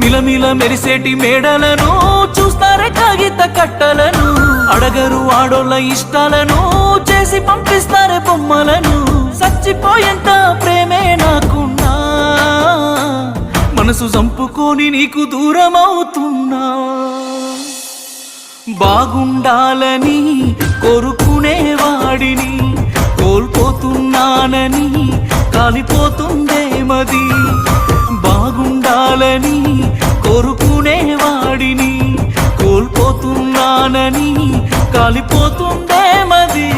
మిలమిల మెరిసేటి మేడలను చూస్తారే కాగిత కట్టలను అడగరు ఆడోళ్ళ ఇష్టాలను చేసి పంపిస్తారే బొమ్మలను చచ్చిపోయేంత ప్రేమే నాకున్నా మనసు చంపుకొని నీకు దూరమవుతున్నా బాగుండాలని కోరుకునేవాడిని కోల్పోతున్నానని కాలిపోతుందే మది బాగుండాలని కోరుకునేవాడిని కోల్పోతున్నానని కాలిపోతుందే మది